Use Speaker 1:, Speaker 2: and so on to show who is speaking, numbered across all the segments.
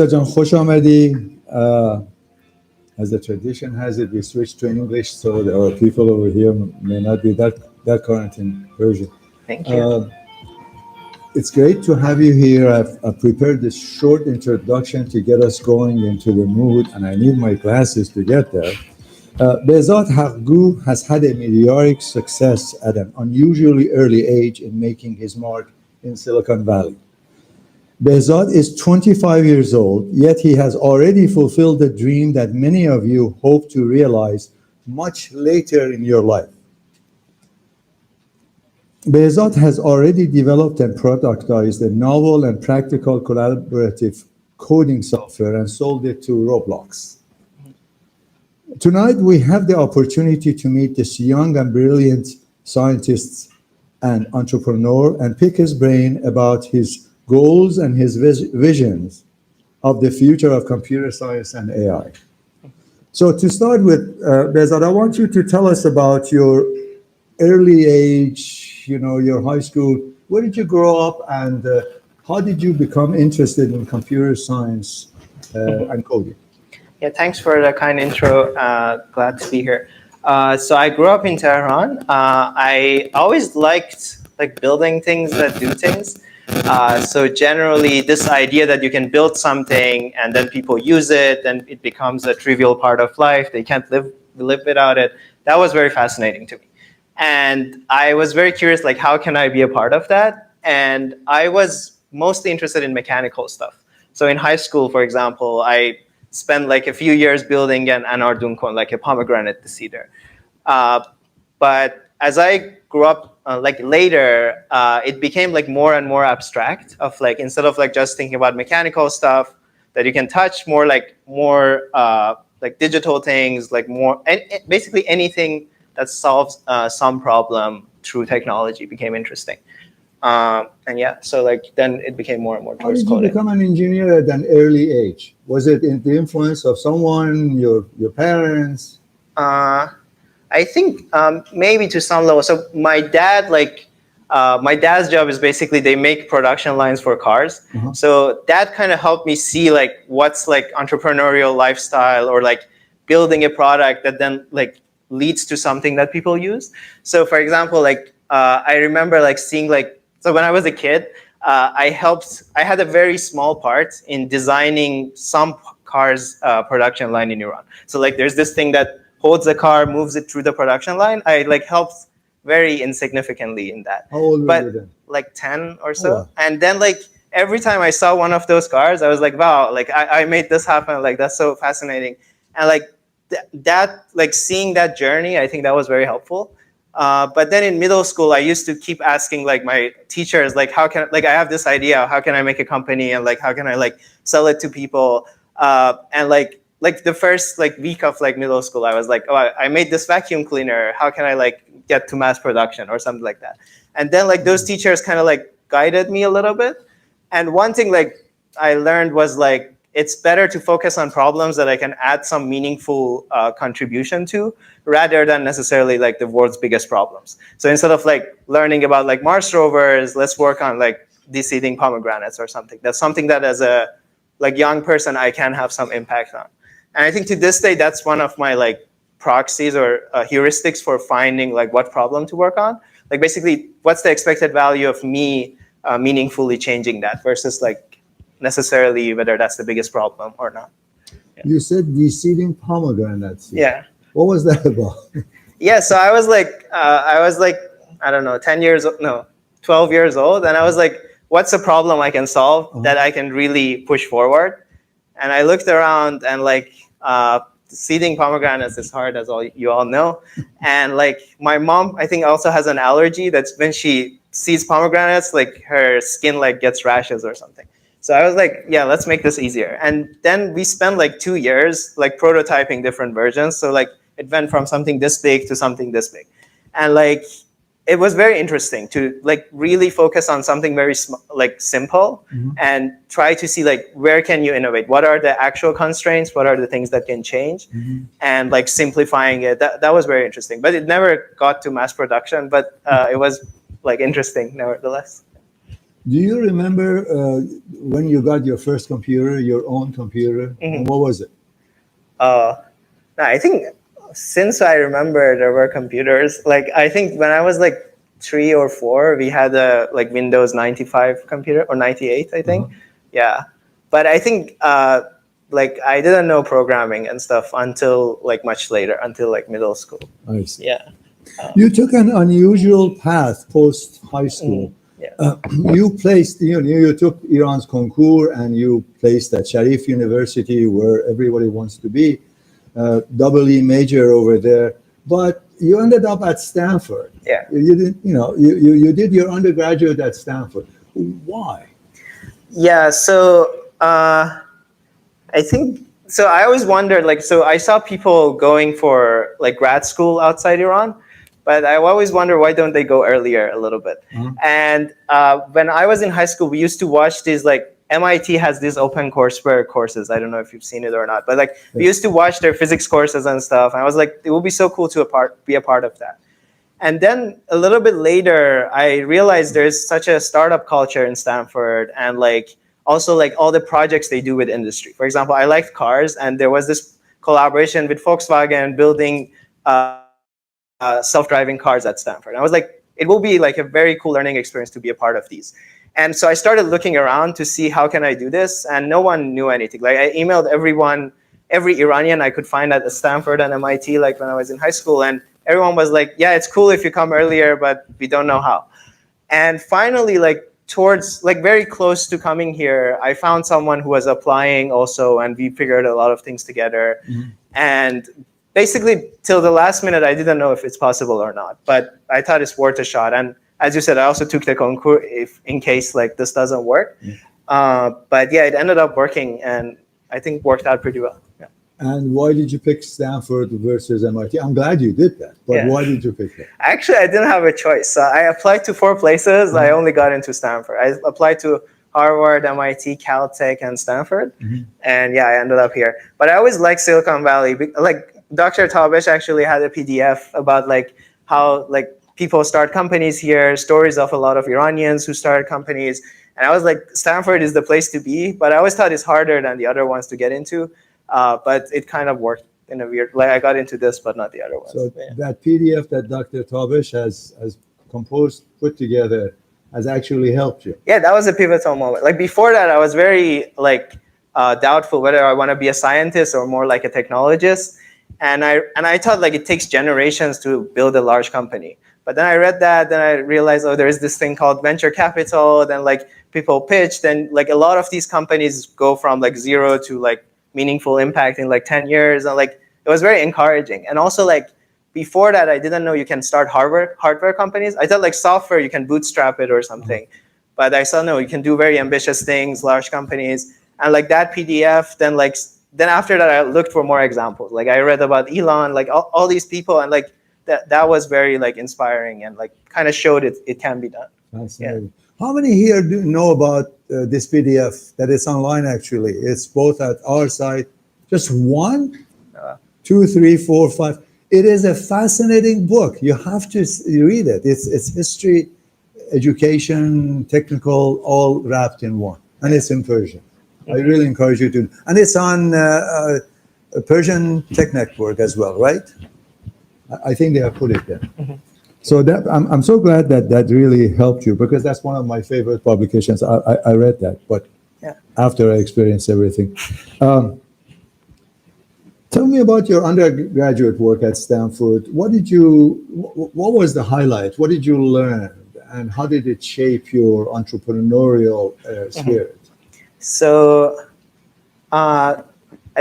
Speaker 1: جان خوش آمدی. As the tradition has it, we switched to English, so our people over here may not be that current in Persian.
Speaker 2: Thank you.
Speaker 1: It's great to have you here. I've prepared this short introduction to get us going into the mood, and I need my glasses to get there. Behzad Haghgoo has had a meteoric success at an unusually early age in making his mark in Silicon Valley. Behzad is 25 years old, yet he has already fulfilled the dream that many of you hope to realize much later in your life. Behzad has already developed and productized a novel and practical collaborative coding software and sold it to Roblox. Tonight, we have the opportunity to meet this young and brilliant scientist and entrepreneur and pick his brain about his goals and his visions of the future of computer science and AI. So to start with, Behzad, I want you to tell us about your early age, your high school. Where did you grow up, and how did you become interested in computer science and coding?
Speaker 2: Yeah, thanks for the kind intro. Glad to be here. So I grew up in Tehran. I always liked building things that do things. So generally, this idea that you can build something and then people use it, and it becomes a trivial part of life. They can't live without it. That was very fascinating to me. And I was very curious, how can I be a part of that? And I was mostly interested in mechanical stuff. So in high school, for example, I spent a few years building an anardun cone, like a pomegranate decider. But as I grew up, later, it became more and more abstract. Of instead of just thinking about mechanical stuff that you can touch, more digital things, basically anything that solves some problem through technology became interesting. And yeah, so then it became more and more towards coding.
Speaker 1: How did you become an engineer at an early age? Was it in the influence of someone, your parents?
Speaker 2: I think maybe to some level. So my dad, my dad's job is basically they make production lines for cars. Uh-huh. So that kind of helped me see what's entrepreneurial lifestyle, or building a product that then leads to something that people use. So for example, I remember seeing so when I was a kid, I had a very small part in designing some cars production line in Iran. So there's this thing that holds the car, moves it through the production line. I helped very insignificantly in that.
Speaker 1: How old were you then?
Speaker 2: 10 or so.
Speaker 1: Oh, wow.
Speaker 2: And then every time I saw one of those cars, I was wow, I made this happen. That's so fascinating. And that seeing that journey, I think that was very helpful. But then in middle school, I used to keep asking my teachers, how can I have this idea, how can I make a company, and how can I sell it to people? And the first week of middle school, I was oh, I made this vacuum cleaner. How can I get to mass production or something like that? And then those teachers kind of guided me a little bit. And one thing I learned was it's better to focus on problems that I can add some meaningful contribution to, rather than necessarily the world's biggest problems. So instead of learning about Mars rovers, let's work on de-seeding pomegranates or something. That's something that as a young person I can have some impact on. And I think to this day, that's one of my proxies or heuristics for finding what problem to work on. Basically, what's the expected value of me meaningfully changing that versus necessarily whether that's the biggest problem or not.
Speaker 1: Yeah. You said de-seeding pomegranates.
Speaker 2: Yeah.
Speaker 1: What was that about?
Speaker 2: Yeah, so I was I don't know, 12 years old. And I was what's a problem I can solve that I can really push forward? And I looked around, and seeding pomegranates is hard, as you all know. And my mom, I think, also has an allergy that's when she sees pomegranates, her skin gets rashes or something. So I was yeah, let's make this easier. And then we spent 2 years prototyping different versions. So it went from something this big to something this big. And it was very interesting to really focus on something very simple, mm-hmm. and try to see where can you innovate? What are the actual constraints? What are the things that can change? Mm-hmm. And simplifying it. That was very interesting. But it never got to mass production, but it was interesting nevertheless.
Speaker 1: Do you remember when you got your first computer, your own computer? And what was it?
Speaker 2: I think since I remember there were computers, like I think when I was like 3 or 4, we had a like Windows 95 computer, or 98, I think. Yeah. But I think like I didn't know programming and stuff until like much later, until like middle school.
Speaker 1: I see.
Speaker 2: Yeah.
Speaker 1: You took an unusual path post high school. You placed, you took Iran's concours and you placed at Sharif University, where everybody wants to be, double E major over there. But you ended up at Stanford.
Speaker 2: Yeah.
Speaker 1: You did, you did your undergraduate at Stanford. Why?
Speaker 2: Yeah. So I think, so I always wondered, like, so I saw people going for like grad school outside Iran, but I always wonder, why don't they go earlier a little bit? And when I was in high school, we used to watch these, like, MIT has these OpenCourseware courses. I don't know if you've seen it or not, but like we used to watch their physics courses and stuff. And I was like, it would be so cool to be a part of that. And then a little bit later, I realized there's such a startup culture in Stanford, and like also like all the projects they do with industry. For example, I liked cars, and there was this collaboration with Volkswagen building self-driving cars at Stanford. And I was like, it will be like a very cool learning experience to be a part of these. And so I started looking around to see how can I do this, and no one knew anything. Like I emailed everyone, every Iranian I could find at Stanford and MIT, like when I was in high school, and everyone was like, yeah, it's cool if you come earlier, but we don't know how. And finally, like towards, like very close to coming here, I found someone who was applying also, and we figured a lot of things together. And basically, till the last minute, I didn't know if it's possible or not, but I thought it's worth a shot. And as you said, I also took the concours in case like this doesn't work. But yeah, it ended up working, and I think worked out pretty well. Yeah.
Speaker 1: And why did you pick Stanford versus MIT? I'm glad you did that, but why did you pick that?
Speaker 2: Actually, I didn't have a choice. I applied to 4 places. I only got into Stanford. I applied to Harvard, MIT, Caltech, and Stanford. And yeah, I ended up here. But I always liked Silicon Valley. Like Dr. Tabesh actually had a PDF about like how like people start companies here, stories of a lot of Iranians who started companies. And I was like, Stanford is the place to be, but I always thought it's harder than the other ones to get into. But it kind of worked in a weird, like I got into this, but not the other ones.
Speaker 1: So that PDF that Dr. Tabesh has composed, put together, has actually helped you.
Speaker 2: Yeah, that was a pivotal moment. Like before that, I was very like doubtful whether I want to be a scientist or more like a technologist. And I thought like it takes generations to build a large company. But then I read that, then I realized, oh, there is this thing called venture capital. Then like people pitched, and like a lot of these companies go from like 0 to like meaningful impact in like 10 years. And like, it was very encouraging. And also like before that, I didn't know you can start hardware companies. I thought like software, you can bootstrap it or something. But I saw, no, you can do very ambitious things, large companies. And like that PDF, then after that, I looked for more examples. Like I read about Elon, like all these people, and like that was very like inspiring, and like kind of showed it can be done.
Speaker 1: Fascinating. Yeah. How many here do know about this PDF that is online? Actually, it's both at our site. Just 1, 2, 3, 4, 5. It is a fascinating book. You have to read it. It's history, education, technical, all wrapped in one, and it's in Persian. I really encourage you to, and it's on Persian Tech Network as well, right? I think they have put it there. So that I'm so glad that really helped you, because that's one of my favorite publications. I read that, but after I experienced everything. Tell me about your undergraduate work at Stanford. What was the highlight? What did you learn, and how did it shape your entrepreneurial spirit?
Speaker 2: So, I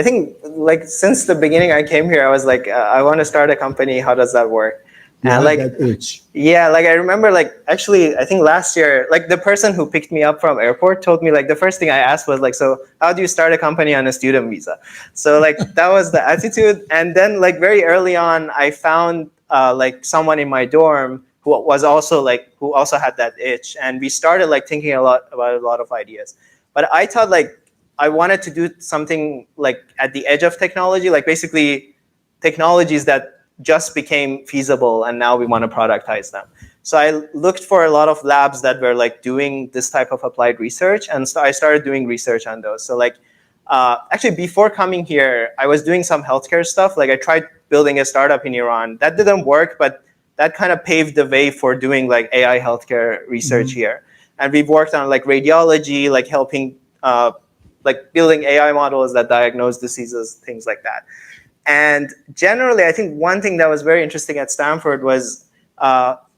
Speaker 2: think like since the beginning I came here, I was like, I want to start a company. How does that work?
Speaker 1: And like that itch.
Speaker 2: Yeah, like I remember like actually I think last year, like the person who picked me up from airport told me like the first thing I asked was like, so how do you start a company on a student visa? So like that was the attitude. And then like very early on, I found like someone in my dorm who also had that itch, and we started like thinking a lot about a lot of ideas. But I thought like I wanted to do something like at the edge of technology, like basically technologies that just became feasible, and now we want to productize them. So I looked for a lot of labs that were like doing this type of applied research, and so I started doing research on those. So like, actually before coming here, I was doing some healthcare stuff. Like I tried building a startup in Iran. That didn't work, but that kind of paved the way for doing like AI healthcare research here. And we've worked on like radiology, like helping, like building AI models that diagnose diseases, things like that. And generally, I think one thing that was very interesting at Stanford was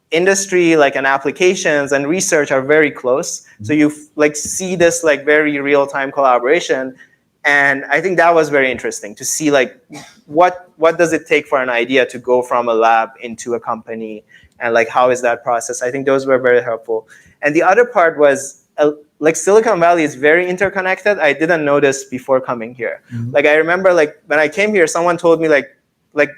Speaker 2: industry, like, and applications and research are very close. So you like see this like very real-time collaboration. And I think that was very interesting to see like what does it take for an idea to go from a lab into a company, and like how is that process? I think those were very helpful. And the other part was like Silicon Valley is very interconnected. I didn't know this before coming here. Like I remember like when I came here, someone told me like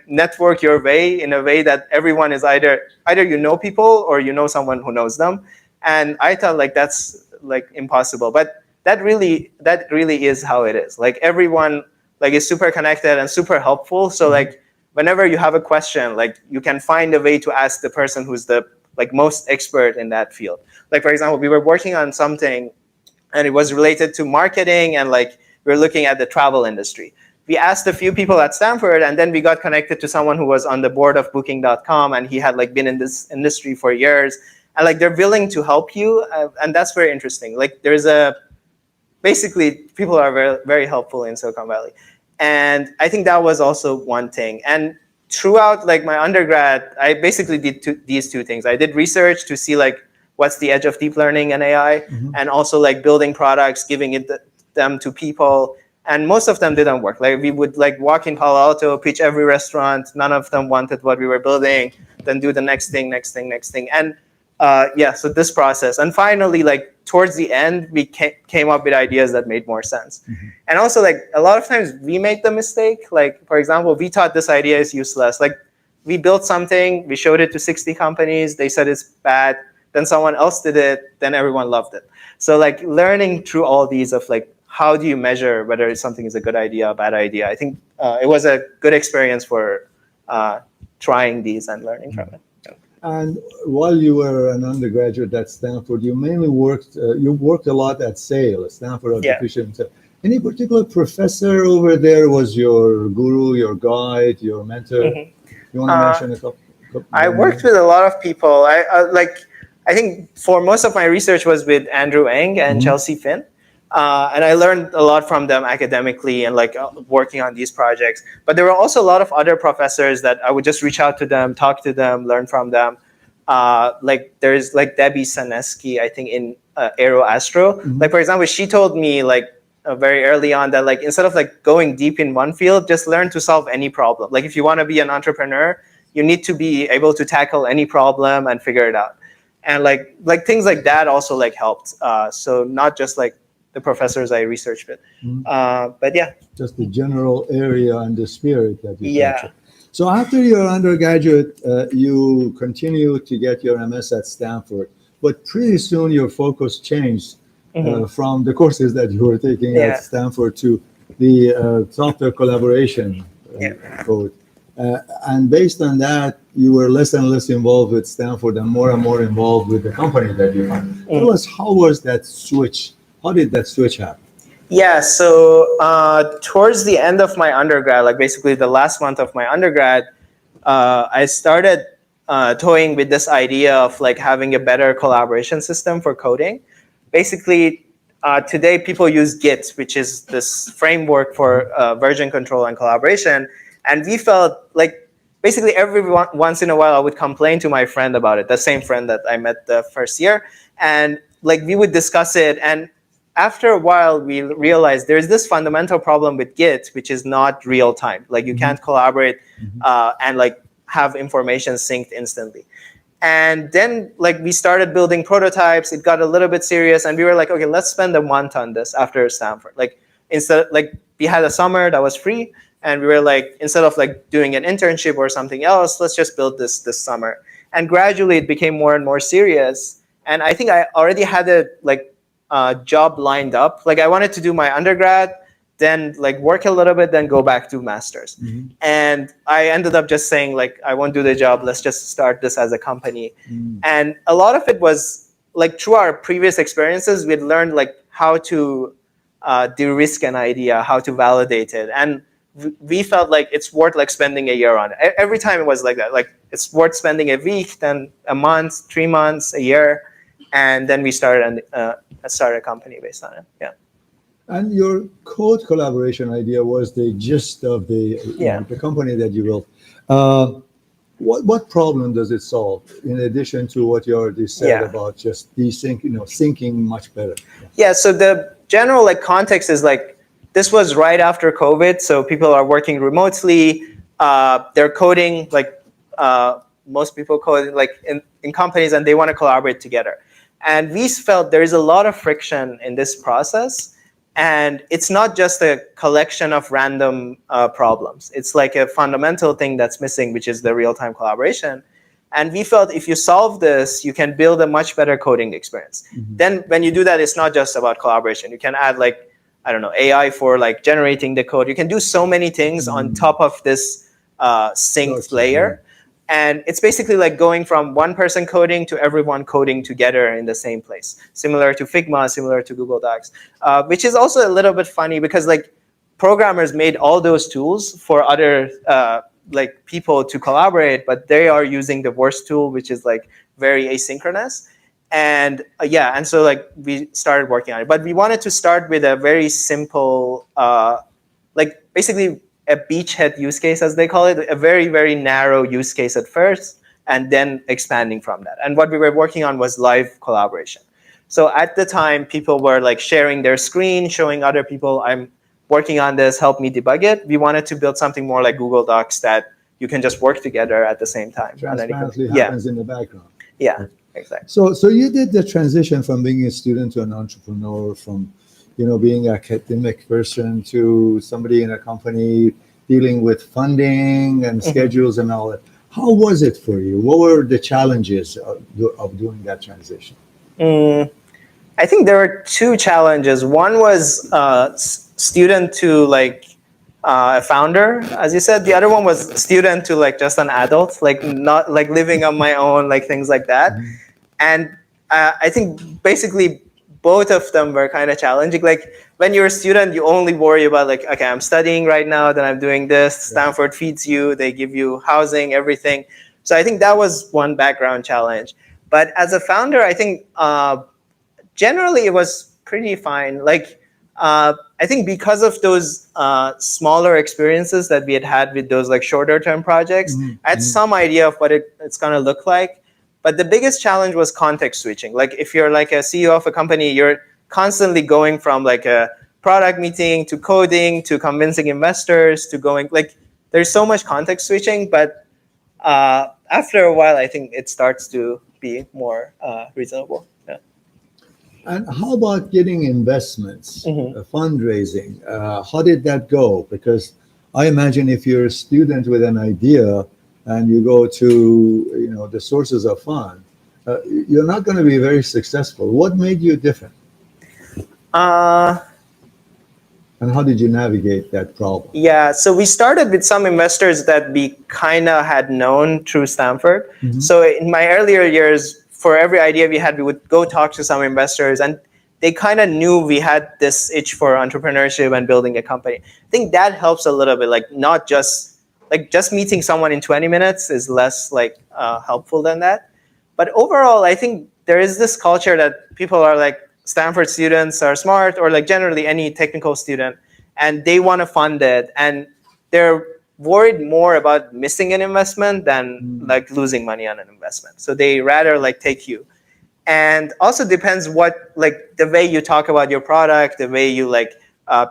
Speaker 2: network your way in a way that everyone is either you know people or you know someone who knows them. And I thought like that's like impossible, but that really is how it is. Like everyone like is super connected and super helpful. So like whenever you have a question, like you can find a way to ask the person who's the like most expert in that field. Like for example, we were working on something and it was related to marketing, and like we were looking at the travel industry. We asked a few people at Stanford, and then we got connected to someone who was on the board of Booking.com, and he had like been in this industry for years, and like they're willing to help you, and that's very interesting. Like there's basically people are very, very helpful in Silicon Valley. And I think that was also one thing. And throughout like my undergrad, I basically did these two things. I did research to see like what's the edge of deep learning and AI, and also like building products, giving them to people. And most of them didn't work. Like we would like walk in Palo Alto, pitch every restaurant. None of them wanted what we were building. Then do the next thing. And yeah, so this process. And finally, like towards the end, we came up with ideas that made more sense. And also like a lot of times we made the mistake. Like for example, we thought this idea is useless. Like we built something, we showed it to 60 companies. They said it's bad. Then someone else did it. Then everyone loved it. So like learning through all these of like, how do you measure whether something is a good idea, a bad idea? I think it was a good experience for trying these and learning from it.
Speaker 1: And while you were an undergraduate at Stanford, you mainly worked a lot at SAIL, Stanford Artificial Intelligence. Any particular professor over there was your guru, your guide, your mentor? You want to mention a couple?
Speaker 2: I worked with a lot of people. I think for most of my research was with Andrew Ng and Chelsea Finn. And I learned a lot from them academically and like working on these projects. But there were also a lot of other professors that I would just reach out to them, talk to them, learn from them. Like there's like Debbie Saneski, I think in Aero Astro. Like for example, she told me like very early on that like instead of like going deep in one field, just learn to solve any problem. Like if you want to be an entrepreneur, you need to be able to tackle any problem and figure it out. And like things like that also like helped. So not just like the professors I researched with. But yeah.
Speaker 1: Just the general area and the spirit that you capture. So after your undergraduate, you continued to get your MS at Stanford, but pretty soon your focus changed from the courses that you were taking at Stanford to the software collaboration code. And based on that, you were less and less involved with Stanford and more involved with the company that you had. Tell us, how was that switch? How did that switch happen?
Speaker 2: Yeah, so towards the end of my undergrad, like basically the last month of my undergrad, I started toying with this idea of like having a better collaboration system for coding. Basically, today people use Git, which is this framework for version control and collaboration. And we felt like basically once in a while I would complain to my friend about it, the same friend that I met the first year. And like we would discuss it, and after a while, we realized there's this fundamental problem with Git, which is not real time. Like you can't collaborate and like have information synced instantly. And then like we started building prototypes. It got a little bit serious, and we were like, okay, let's spend a month on this after Stanford. Like instead, like we had a summer that was free, and we were like, instead of like doing an internship or something else, let's just build this summer. And gradually, it became more and more serious. And I think I already had a job lined up. Like I wanted to do my undergrad, then like work a little bit, then go back to masters. And I ended up just saying like, I won't do the job. Let's just start this as a company. And a lot of it was like through our previous experiences, we'd learned like how to de-risk an idea, how to validate it. And we felt like it's worth like spending a year on it. Every time it was like that, like it's worth spending a week, then a month, 3 months, a year. And then we started a company based on it. Yeah.
Speaker 1: And your code collaboration idea was the gist of the, the company that you built. What problem does it solve in addition to what you already said about just syncing much better?
Speaker 2: Yeah, so the general like context is like, this was right after COVID, so people are working remotely. They're coding, like most people code like in companies, and they want to collaborate together. And we felt there is a lot of friction in this process. And it's not just a collection of random problems. It's like a fundamental thing that's missing, which is the real-time collaboration. And we felt if you solve this, you can build a much better coding experience. Then when you do that, it's not just about collaboration. You can add like, I don't know, AI for like generating the code. You can do so many things on top of this synced layer. And it's basically like going from one person coding to everyone coding together in the same place. Similar to Figma, similar to Google Docs, which is also a little bit funny because like programmers made all those tools for other like people to collaborate, but they are using the worst tool, which is like very asynchronous. And and so like we started working on it, but we wanted to start with a very simple, like basically a beachhead use case, as they call it, a very, very narrow use case at first, and then expanding from that. And what we were working on was live collaboration. So at the time, people were like sharing their screen, showing other people, I'm working on this, help me debug it. We wanted to build something more like Google Docs that you can just work together at the same time.
Speaker 1: Transparently happens in the background.
Speaker 2: Yeah. Exactly.
Speaker 1: So you did the transition from being a student to an entrepreneur, from being an academic person to somebody in a company dealing with funding and schedules and all that. How was it for you? What were the challenges of doing that transition?
Speaker 2: I think there were two challenges. One was student to like a founder, as you said. The other one was student to like just an adult, like not like living on my own, like things like that. And I think basically both of them were kind of challenging. Like when you're a student, you only worry about like, okay, I'm studying right now, then I'm doing this. Stanford feeds you, they give you housing, everything. So I think that was one background challenge. But as a founder, I think generally it was pretty fine. Like I think because of those smaller experiences that we had with those like shorter term projects, I had some idea of what it's gonna look like. But the biggest challenge was context switching. Like if you're like a CEO of a company, you're constantly going from like a product meeting to coding to convincing investors to going like there's so much context switching. But after a while, I think it starts to be more reasonable. Yeah.
Speaker 1: And how about getting investments, fundraising? How did that go? Because I imagine if you're a student with an idea and you go to the sources of fund, you're not going to be very successful. What made you different? And how did you navigate that problem?
Speaker 2: Yeah, so we started with some investors that we kind of had known through Stanford. So in my earlier years, for every idea we had, we would go talk to some investors, and they kind of knew we had this itch for entrepreneurship and building a company. I think that helps a little bit, like not just meeting someone in 20 minutes is less like helpful than that. But overall, I think there is this culture that people are like, Stanford students are smart, or like generally any technical student, and they want to fund it. And they're worried more about missing an investment than like losing money on an investment. So they rather like take you. And also depends what, like the way you talk about your product, the way you like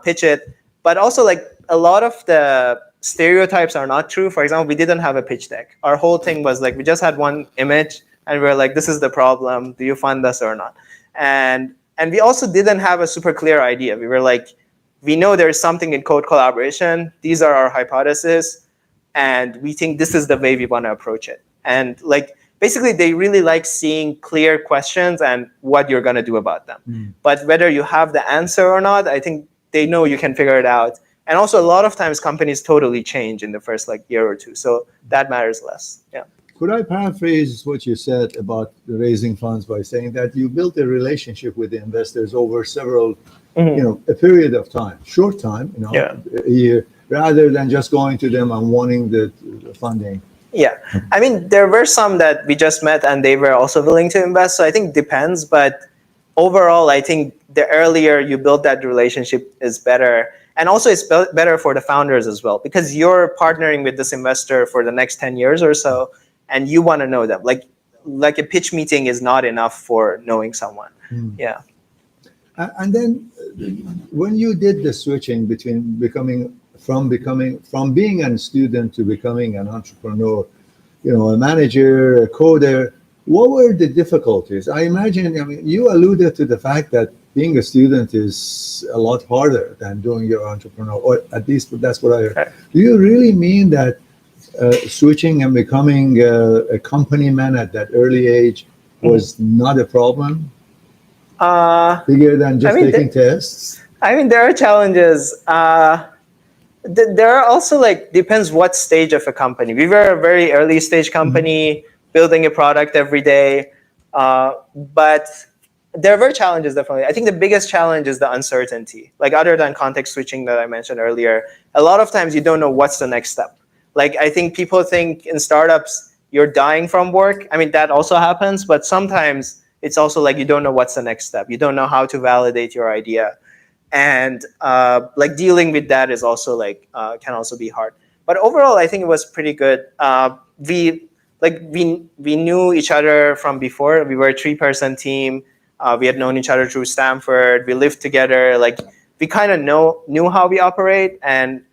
Speaker 2: pitch it. But also like a lot of the stereotypes are not true. For example, we didn't have a pitch deck. Our whole thing was like, we just had one image and we were like, this is the problem. Do you fund us or not? And we also didn't have a super clear idea. We were like, we know there's something in code collaboration. These are our hypotheses. And we think this is the way we want to approach it. And like, basically they really like seeing clear questions and what you're going to do about them. But whether you have the answer or not, I think they know you can figure it out. And also a lot of times companies totally change in the first like year or two. So that matters less. Yeah.
Speaker 1: Could I paraphrase what you said about raising funds by saying that you built a relationship with the investors over several, a period of time, short time, a year, rather than just going to them and wanting the funding?
Speaker 2: Yeah. I mean, there were some that we just met and they were also willing to invest. So I think it depends. But overall, I think the earlier you build that relationship is better. And also it's better for the founders as well, because you're partnering with this investor for the next 10 years or so, and you want to know them. Like a pitch meeting is not enough for knowing someone. Yeah.
Speaker 1: And then when you did the switching between from being a student to becoming an entrepreneur, a manager, a coder, what were the difficulties? I imagine, you alluded to the fact that being a student is a lot harder than doing your entrepreneur, or at least that's what I heard.
Speaker 2: Right.
Speaker 1: Do you really mean that switching and becoming a company man at that early age was not a problem? Bigger than just taking tests?
Speaker 2: I mean, there are challenges. There are also depends what stage of a company. We were a very early stage company, building a product every day. But there were challenges, definitely. I think the biggest challenge is the uncertainty. Other than context switching that I mentioned earlier, a lot of times you don't know what's the next step. I think people think in startups, you're dying from work. I mean, that also happens, but sometimes it's also you don't know what's the next step. You don't know how to validate your idea. And dealing with that is also can also be hard. But overall, I think it was pretty good. We knew each other from before. We were a 3-person team. We had known each other through Stanford. We lived together. We kind of knew how we operate. And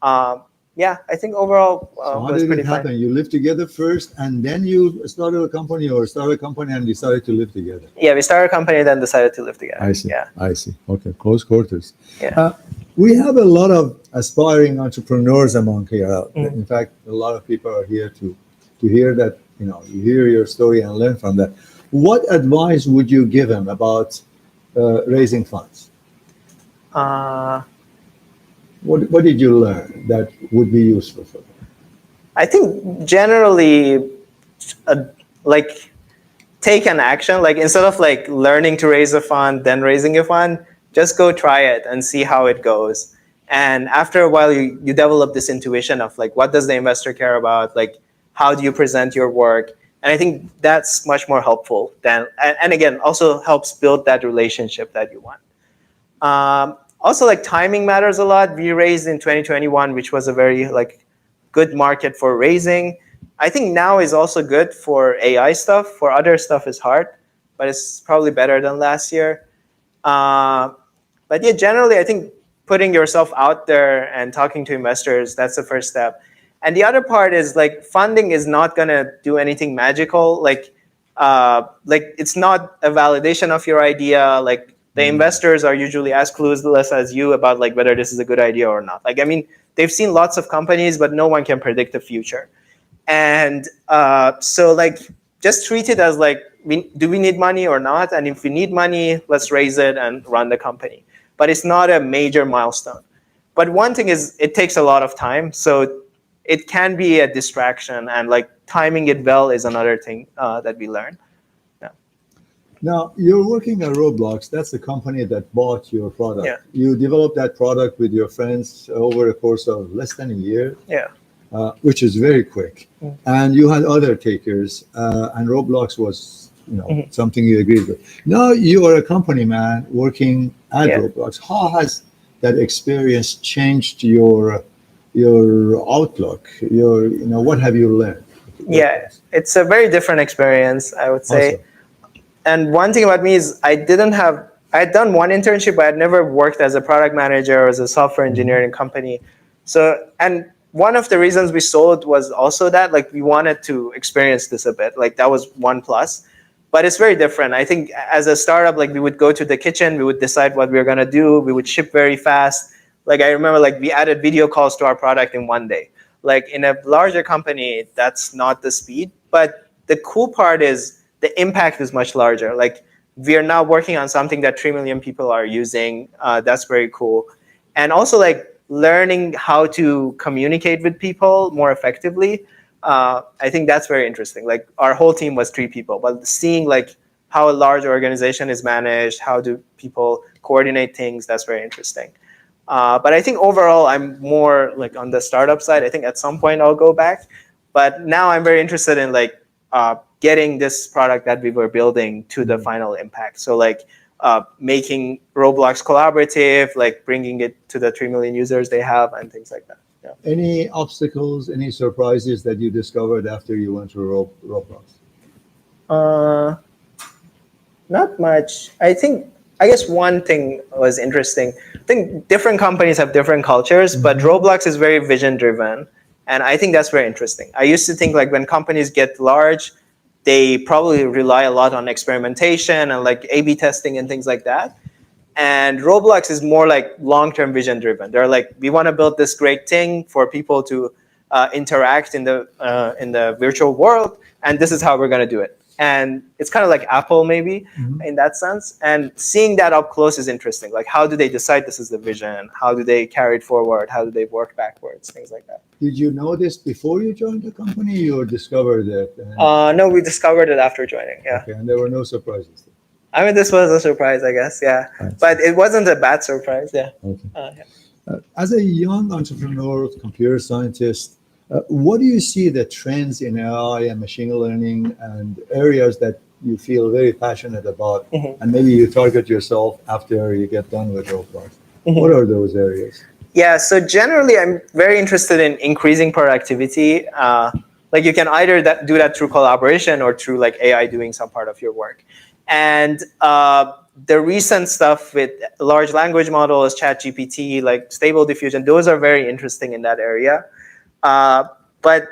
Speaker 2: I think overall
Speaker 1: so
Speaker 2: was pretty fun.
Speaker 1: How did it happen? You lived together first, and then you started a company, or started a company and decided to live together?
Speaker 2: Yeah, we started a company, then decided to live together.
Speaker 1: I see.
Speaker 2: Yeah.
Speaker 1: I see. Okay, close quarters.
Speaker 2: Yeah.
Speaker 1: We have a lot of aspiring entrepreneurs among here. In fact, a lot of people are here to hear that, you hear your story and learn from that. What advice would you give them about raising funds? What did you learn that would be useful for them?
Speaker 2: I think generally, take an action. Instead of learning to raise a fund, then raising a fund, just go try it and see how it goes. And after a while, you develop this intuition of what does the investor care about? How do you present your work? And I think that's much more helpful than, and again, also helps build that relationship that you want. Also, timing matters a lot. We raised in 2021, which was a very good market for raising. I think now is also good for AI stuff. For other stuff is hard, but it's probably better than last year. But yeah, generally, I think putting yourself out there and talking to investors, that's the first step. And the other part is funding is not gonna do anything magical. It's not a validation of your idea. The investors are usually as clueless as you about whether this is a good idea or not. I mean, they've seen lots of companies, but no one can predict the future. And so just treat it as do we need money or not? And if we need money, let's raise it and run the company. But it's not a major milestone. But one thing is it takes a lot of time. So it can be a distraction, and timing it well is another thing that we learn.
Speaker 1: Now, you're working at Roblox. That's the company that bought your product.
Speaker 2: Yeah.
Speaker 1: You developed that product with your friends over a course of less than a year.
Speaker 2: Yeah.
Speaker 1: Which is very quick. And you had other takers, and Roblox was something you agreed with. Now you are a company man working at Roblox. How has that experience changed your outlook? What have you learned?
Speaker 2: Yeah, it's a very different experience, I would say.
Speaker 1: Awesome.
Speaker 2: And one thing about me is I had done one internship, but I'd never worked as a product manager or as a software engineer in a company. So, and one of the reasons we sold was also that we wanted to experience this a bit. That was one plus. But it's very different. I think as a startup, we would go to the kitchen, we would decide what we were gonna do, we would ship very fast. I remember we added video calls to our product in one day. In a larger company, that's not the speed. But the cool part is the impact is much larger. we are now working on something that 3 million people are using. That's very cool. And also like learning how to communicate with people more effectively. I think that's very interesting. Like our whole team was 3 people, but seeing like how a large organization is managed, how do people coordinate things, that's very interesting. But I think overall, I'm more like on the startup side. I think at some point I'll go back. But now I'm very interested in like getting this product that we were building to the final impact. So like making Roblox collaborative, like bringing it to the 3 million users they have and things like that. Yeah.
Speaker 1: Any obstacles, any surprises that you discovered after you went through Roblox?
Speaker 2: Not much. I guess one thing was interesting. I think different companies have different cultures, but Roblox is very vision driven. And I think that's very interesting. I used to think like when companies get large, they probably rely a lot on experimentation and like A/B testing and things like that. And Roblox is more like long-term vision driven. They're like, we want to build this great thing for people to interact in the virtual world, and this is how we're going to do it. And it's kind of like Apple maybe in that sense. And seeing that up close is interesting. Like how do they decide this is the vision? How do they carry it forward? How do they work backwards? Things like that.
Speaker 1: Did you know this before you joined the company or discovered it?
Speaker 2: No, we discovered it after joining, yeah.
Speaker 1: Okay, and there were no surprises?
Speaker 2: I mean, this was a surprise, I guess, yeah. But it wasn't a bad surprise, yeah.
Speaker 1: Okay. As a young entrepreneur, computer scientist, what do you see the trends in AI and machine learning and areas that you feel very passionate about, and maybe you target yourself after you get done with Roblox? What are those areas?
Speaker 2: Yeah, so generally I'm very interested in increasing productivity. Like you can either do that through collaboration or through like AI doing some part of your work. And the recent stuff with large language models, ChatGPT, like Stable Diffusion, those are very interesting in that area. But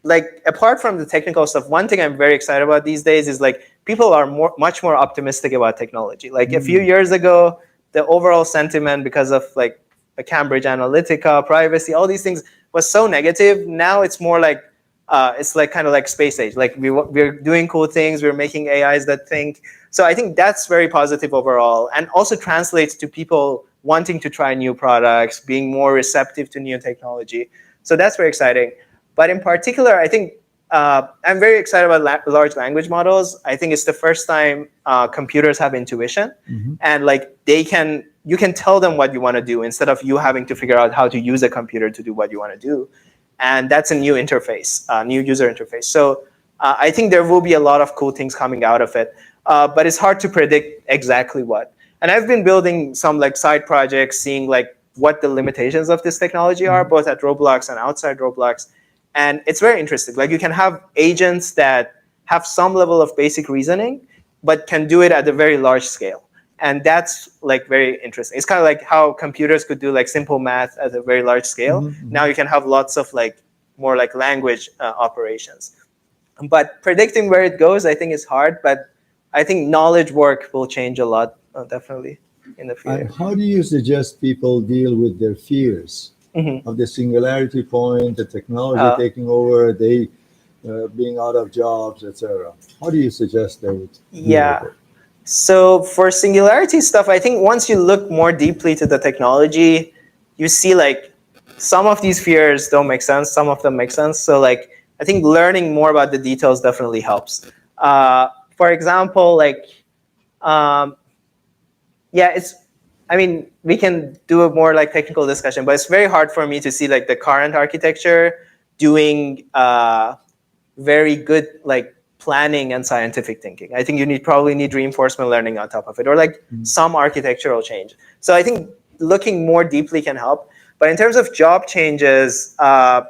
Speaker 2: like apart from the technical stuff, one thing I'm very excited about these days is like people are much more optimistic about technology. Like a few years ago, the overall sentiment because of like Cambridge Analytica, privacy, all these things was so negative. Now it's more like it's like kind of like space age. Like we're doing cool things. We're making AIs that think. So I think that's very positive overall, and also translates to people wanting to try new products, being more receptive to new technology. So that's very exciting. But in particular, I think I'm very excited about large language models. I think it's the first time computers have intuition, and like you can tell them what you want to do instead of you having to figure out how to use a computer to do what you want to do. And that's a new interface, new user interface. So I think there will be a lot of cool things coming out of it, but it's hard to predict exactly what. And I've been building some like side projects, seeing like what the limitations of this technology are, both at Roblox and outside Roblox. And it's very interesting. Like you can have agents that have some level of basic reasoning, but can do it at a very large scale. And that's like very interesting. It's kind of like how computers could do like simple math at a very large scale. Now you can have lots of like more like language operations. But predicting where it goes, I think is hard. But I think knowledge work will change a lot, definitely in the future.
Speaker 1: And how do you suggest people deal with their fears of the singularity point, the technology taking over, they being out of jobs, etc.? How do you suggest they would deal with it?
Speaker 2: So for singularity stuff, I think once you look more deeply to the technology, you see like some of these fears don't make sense, some of them make sense. So like I think learning more about the details definitely helps. For example, like we can do a more like technical discussion, but it's very hard for me to see like the current architecture doing very good like planning and scientific thinking. I think you probably need reinforcement learning on top of it, or like some architectural change. So I think looking more deeply can help. But in terms of job changes, I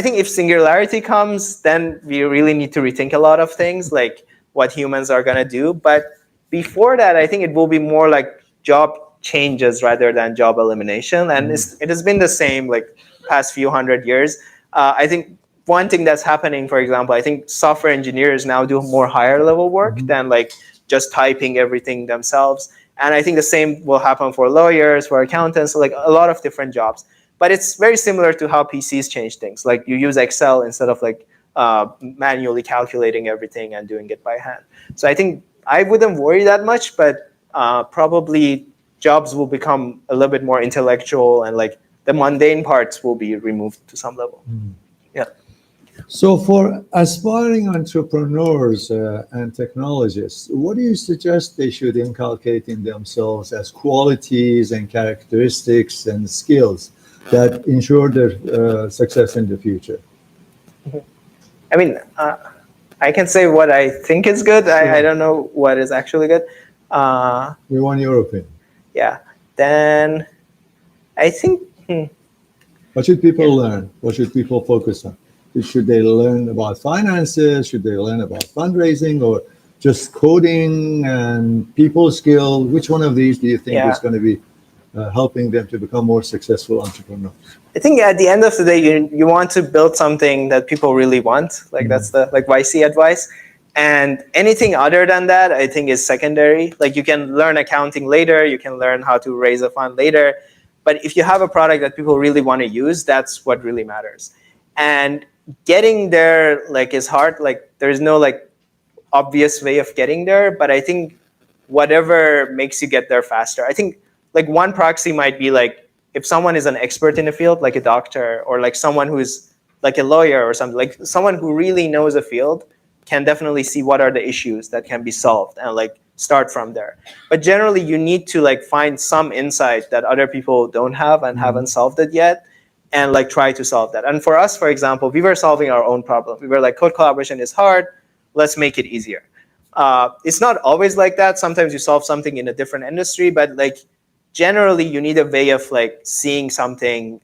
Speaker 2: think if singularity comes, then we really need to rethink a lot of things, like what humans are going to do. But before that, I think it will be more like job changes rather than job elimination. And it has been the same like past few hundred years. I think one thing that's happening, for example, I think software engineers now do more higher level work than like just typing everything themselves. And I think the same will happen for lawyers, for accountants, like a lot of different jobs. But it's very similar to how PCs change things. Like you use Excel instead of like manually calculating everything and doing it by hand. So I think I wouldn't worry that much, but probably jobs will become a little bit more intellectual, and like the mundane parts will be removed to some level. Yeah.
Speaker 1: So for aspiring entrepreneurs and technologists, what do you suggest they should inculcate in themselves as qualities and characteristics and skills that ensure their success in the future?
Speaker 2: I mean, I can say what I think is good. I don't know what is actually good.
Speaker 1: We want your opinion.
Speaker 2: Yeah. Then I think...
Speaker 1: What should people learn? What should people focus on? Should they learn about finances? Should they learn about fundraising, or just coding and people skill? Which one of these do you think is going to be helping them to become more successful entrepreneurs?
Speaker 2: I think at the end of the day, you want to build something that people really want. Like that's the YC advice. And anything other than that, I think is secondary. Like you can learn accounting later, you can learn how to raise a fund later. But if you have a product that people really want to use, that's what really matters. And getting there like is hard. Like there's no like obvious way of getting there, but I think whatever makes you get there faster. I think like one proxy might be like if someone is an expert in a field, like a doctor, or like someone who's like a lawyer or something, like someone who really knows a field can definitely see what are the issues that can be solved and like start from there. But generally you need to like find some insight that other people don't have and haven't solved it yet, and like try to solve that. And for us, for example, we were solving our own problem. We were like, code collaboration is hard, let's make it easier. It's not always like that. Sometimes you solve something in a different industry, but like generally you need a way of like seeing something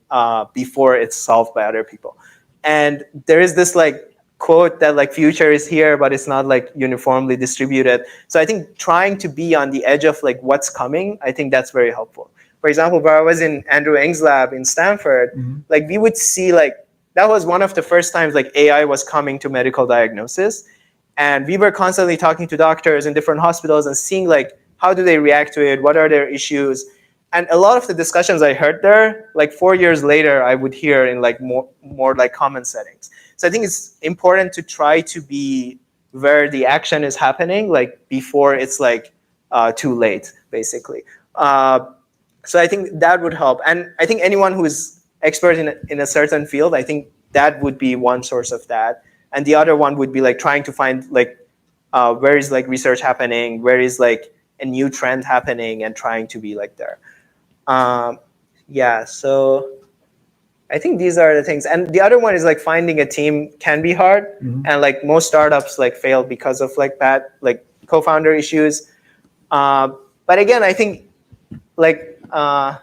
Speaker 2: before it's solved by other people. And there is this like quote that like future is here, but it's not like uniformly distributed. So I think trying to be on the edge of like what's coming, I think that's very helpful. For example, when I was in Andrew Ng's lab in Stanford, like we would see like, that was one of the first times like AI was coming to medical diagnosis. And we were constantly talking to doctors in different hospitals and seeing like, how do they react to it? What are their issues? And a lot of the discussions I heard there, like 4 years later, I would hear in like more like common settings. So I think it's important to try to be where the action is happening, like before it's like too late, basically. So I think that would help. And I think anyone who is expert in a certain field, I think that would be one source of that. And the other one would be like trying to find like where is like research happening, where is like a new trend happening, and trying to be like there. Yeah, so I think these are the things. And the other one is like finding a team can be hard. And like most startups like fail because of like bad like co-founder issues. But again, I think like I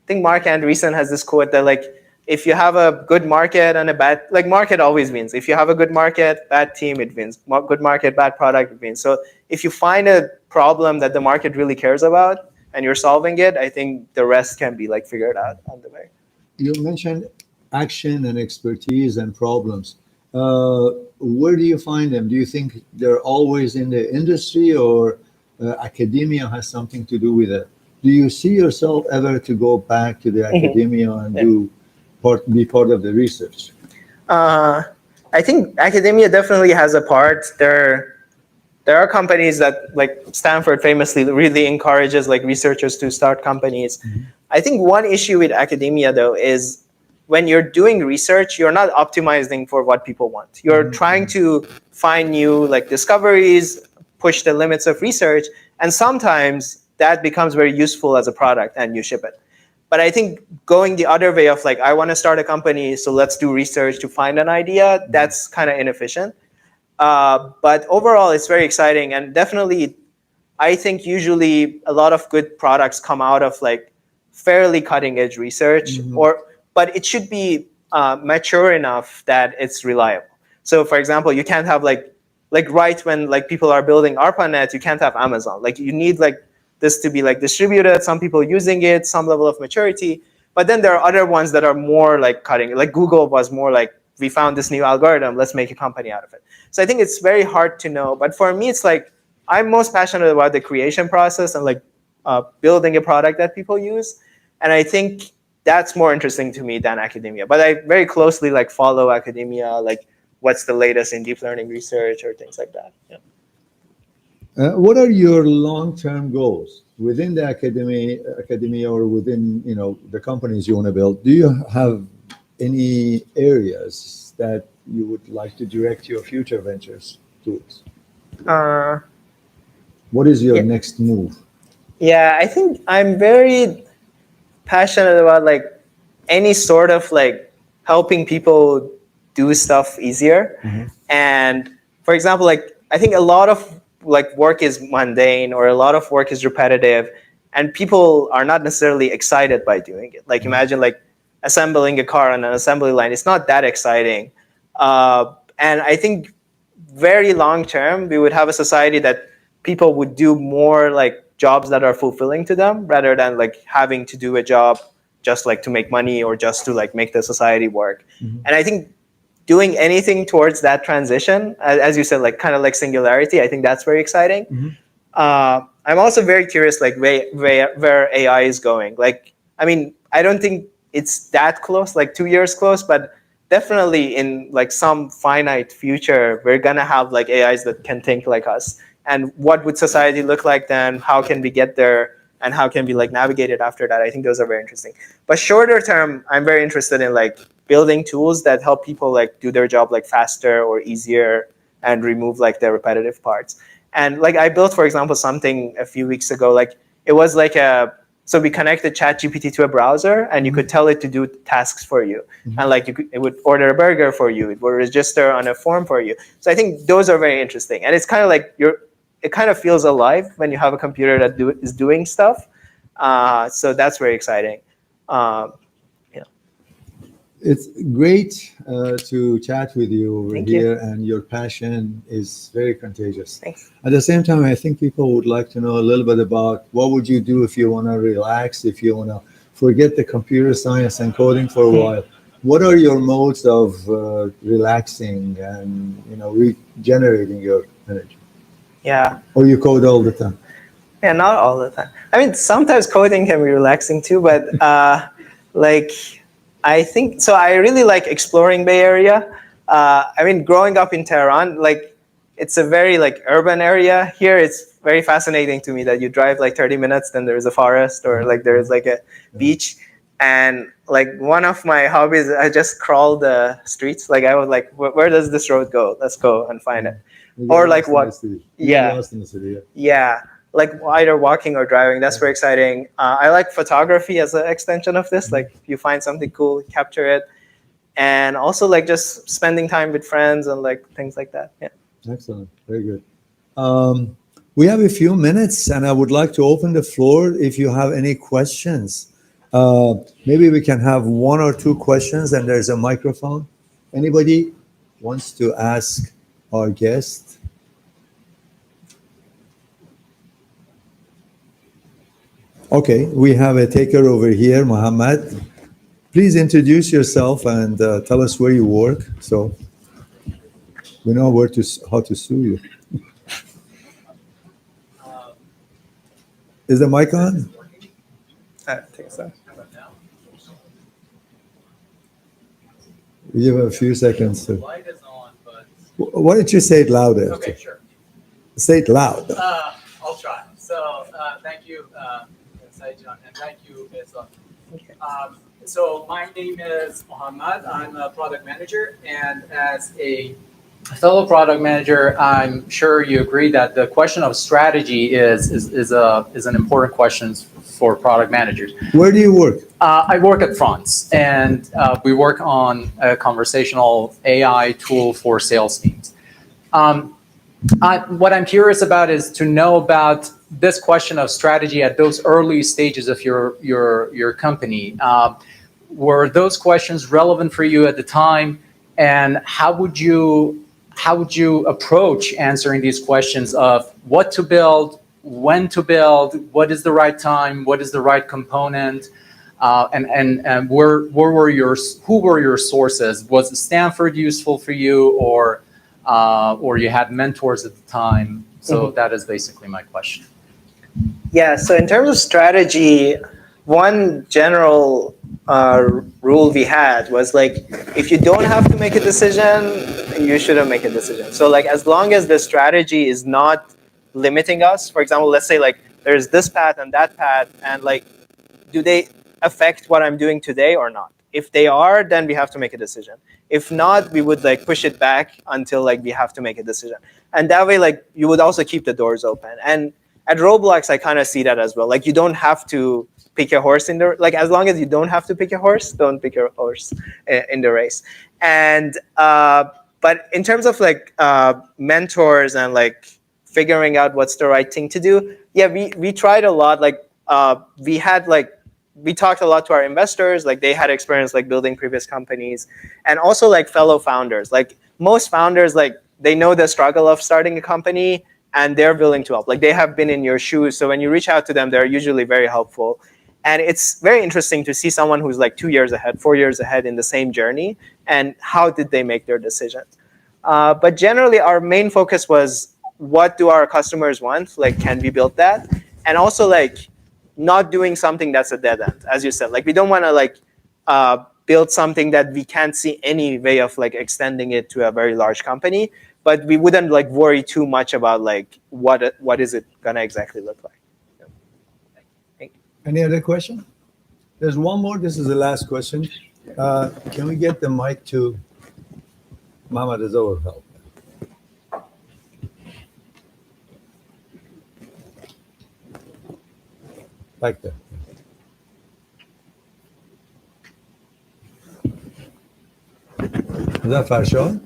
Speaker 2: think Mark Andreessen has this quote that like if you have a good market and a bad, like market always wins. If you have a good market, bad team, it wins. Good market, bad product, it wins. So if you find a problem that the market really cares about and you're solving it, I think the rest can be like figured out on the way.
Speaker 1: You mentioned action and expertise and problems. Where do you find them? Do you think they're always in the industry, or academia has something to do with it? Do you see yourself ever to go back to the academia and be part of the research?
Speaker 2: I think academia definitely has a part. There are companies that like Stanford famously really encourages like researchers to start companies. I think one issue with academia though is when you're doing research, you're not optimizing for what people want. You're trying to find new like discoveries, push the limits of research, and sometimes that becomes very useful as a product and you ship it. But I think going the other way of like, I want to start a company, so let's do research to find an idea, that's kind of inefficient. But overall, it's very exciting. And definitely, I think usually a lot of good products come out of like fairly cutting edge research, but it should be mature enough that it's reliable. So for example, you can't have like right when like people are building ARPANET, you can't have Amazon. Like you need like this to be like distributed, some people using it, some level of maturity. But then there are other ones that are more like cutting, like Google was more like, we found this new algorithm, let's make a company out of it. So I think it's very hard to know. But for me, it's like, I'm most passionate about the creation process and like building a product that people use. And I think that's more interesting to me than academia. But I very closely like follow academia, like what's the latest in deep learning research or things like that. Yeah.
Speaker 1: What are your long-term goals within the academy or within the companies you want to build? Do you have any areas that you would like to direct your future ventures towards? What is your next move?
Speaker 2: Yeah, I think I'm very passionate about like any sort of like helping people do stuff easier. And for example, like I think a lot of like work is mundane or a lot of work is repetitive, and people are not necessarily excited by doing it. Like imagine like assembling a car on an assembly line. It's not that exciting. And I think very long term, we would have a society that people would do more like jobs that are fulfilling to them rather than like having to do a job just like to make money or just to like make the society work. And I think doing anything towards that transition, as you said, like kind of like singularity, I think that's very exciting. I'm also very curious like where AI is going. Like, I mean, I don't think it's that close, like 2 years close, but definitely in like some finite future, we're gonna have like AIs that can think like us. And what would society look like then? How can we get there? And how can we like navigate it after that? I think those are very interesting. But shorter term, I'm very interested in like building tools that help people like do their job like faster or easier and remove like the repetitive parts. And like I built, for example, something a few weeks ago, like it was like so we connected ChatGPT to a browser and you could tell it to do tasks for you. And like it would order a burger for you. It would register on a form for you. So I think those are very interesting. And it's kind of like it kind of feels alive when you have a computer that is doing stuff. So that's very exciting.
Speaker 1: It's great to chat with you over
Speaker 2: Thank
Speaker 1: here,
Speaker 2: you.
Speaker 1: and your passion is very contagious.
Speaker 2: Thanks.
Speaker 1: At the same time, I think people would like to know a little bit about what would you do if you want to relax, if you want to forget the computer science and coding for a while. What are your modes of relaxing and regenerating your energy?
Speaker 2: Yeah.
Speaker 1: Or you code all the time?
Speaker 2: Yeah, not all the time. I mean, sometimes coding can be relaxing too, but like I think so. I really like exploring Bay Area. I mean, growing up in Tehran, like it's a very like urban area. Here, it's very fascinating to me that you drive like 30 minutes, then there's a forest or like there's like a beach. And like one of my hobbies, I just crawl the streets. Like I was like, where does this road go? Let's go and find it. Or like what? Yeah.
Speaker 1: Lost in the city.
Speaker 2: Yeah. Like either walking or driving. That's very exciting. I like photography as an extension of this. Like if you find something cool, capture it. And also like just spending time with friends and like things like that. Yeah.
Speaker 1: Excellent. Very good. We have a few minutes and I would like to open the floor if you have any questions. Maybe we can have 1 or 2 questions and there's a microphone. Anybody wants to ask our guest? Okay, we have a taker over here, Mohammed. Please introduce yourself and tell us where you work, so we know how to sue you. Is the mic on?
Speaker 2: I think so.
Speaker 1: We have a few seconds.
Speaker 3: The light is on, but
Speaker 1: Why don't you say it louder?
Speaker 3: okay, sure.
Speaker 1: Say it loud.
Speaker 3: I'll try. So thank you, Saeedjan, and thank you, Behzad.
Speaker 2: Okay.
Speaker 3: So my name is Mohammed. I'm a product manager, and as a fellow product manager, I'm sure you agree that the question of strategy is an important question for product managers.
Speaker 1: Where do you work?
Speaker 3: I work at France, and we work on a conversational AI tool for sales teams. What I'm curious about is to know about this question of strategy at those early stages of your company. Were those questions relevant for you at the time, and how would you approach answering these questions of what to build, when to build, what is the right time, what is the right component, and who were your sources? Was Stanford useful for you, or you had mentors at the time? So that is basically my question.
Speaker 2: Yeah, so in terms of strategy, one general rule we had was like, if you don't have to make a decision, you shouldn't make a decision. So like, as long as the strategy is not limiting us? For example, let's say like there's this path and that path, and like, do they affect what I'm doing today or not? If they are, then we have to make a decision. If not, we would like push it back until like we have to make a decision. And that way, like you would also keep the doors open. And at Roblox, I kind of see that as well. Like you don't have to pick a horse in the, like as long as you don't have to pick a horse, don't pick a horse in the race. And but in terms of like mentors and like figuring out what's the right thing to do, yeah, we tried a lot. Like we talked a lot to our investors. Like they had experience like building previous companies, and also like fellow founders. Like most founders, like they know the struggle of starting a company, and they're willing to help. Like they have been in your shoes, so when you reach out to them, they're usually very helpful. And it's very interesting to see someone who's like 2 years ahead, 4 years ahead in the same journey, and how did they make their decisions. But generally, our main focus was, what do our customers want? Like, can we build that? And also like not doing something that's a dead end, as you said. Like we don't want to like build something that we can't see any way of like extending it to a very large company, but we wouldn't like worry too much about like what is it gonna exactly look like.
Speaker 1: Any other question? There's one more. This is the last question. Can we get the mic to Mohammed Azawar? Back there. Is that Farshad?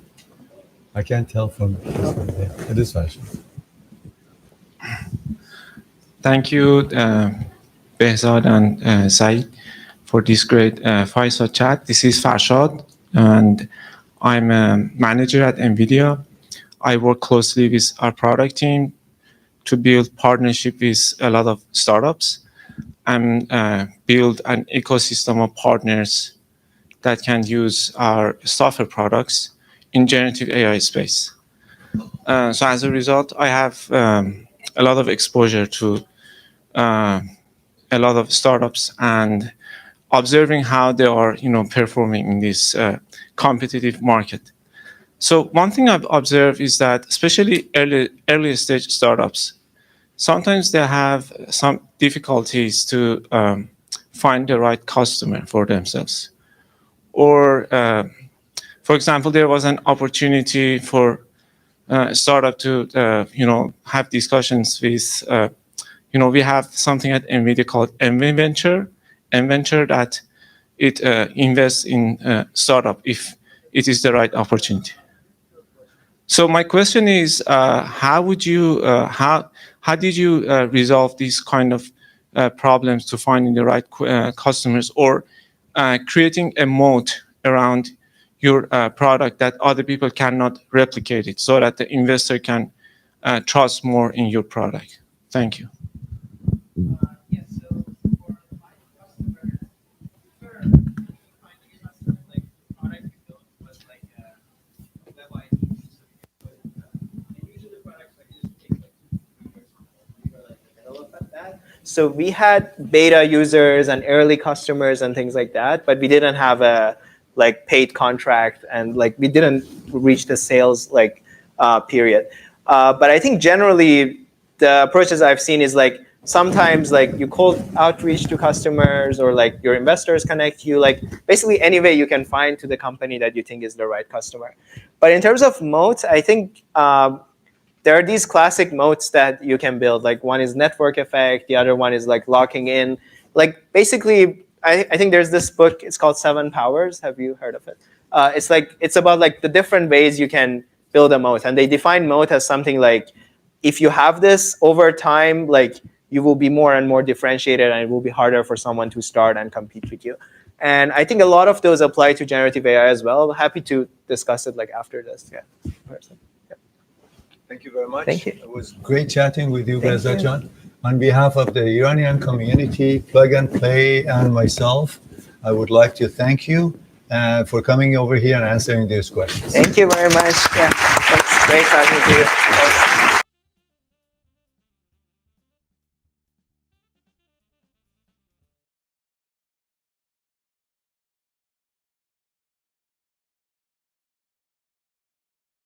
Speaker 1: I can't tell from this one. Yeah, it is Farshad.
Speaker 4: Thank you, Behzad and Saeed, for this great Fireside Chat. This is Farshad, and I'm a manager at NVIDIA. I work closely with our product team to build partnership with a lot of startups and build an ecosystem of partners that can use our software products in generative AI space. So as a result, I have a lot of exposure to a lot of startups and observing how they are, performing in this competitive market. So one thing I've observed is that especially early stage startups, sometimes they have some difficulties to find the right customer for themselves. Or, for example, there was an opportunity for a startup to, have discussions with, we have something at NVIDIA called mVenture that it invests in startup if it is the right opportunity. So my question is, how did you resolve these kind of problems to finding the right customers, or creating a moat around your product that other people cannot replicate it, so that the investor can trust more in your product? Thank you.
Speaker 2: So we had beta users and early customers and things like that, but we didn't have a like paid contract, and like we didn't reach the sales like period. But I think generally the approaches I've seen is like sometimes like you cold outreach to customers, or like your investors connect you, like basically any way you can find to the company that you think is the right customer. But in terms of moats, I think there are these classic moats that you can build. Like one is network effect, the other one is like locking in. Like basically, I think there's this book, it's called 7 Powers. Have you heard of it? It's about like the different ways you can build a moat. And they define moat as something like, if you have this over time, like you will be more and more differentiated, and it will be harder for someone to start and compete with you. And I think a lot of those apply to generative AI as well. Happy to discuss it like after this. Yeah.
Speaker 1: Thank you very much.
Speaker 2: Thank you.
Speaker 1: It was great chatting with you, Behzad Jan. On behalf of the Iranian community, Plug and Play, and myself, I would like to thank you for coming over here and answering these questions.
Speaker 2: Thank you very much. Yeah, it's great talking to you.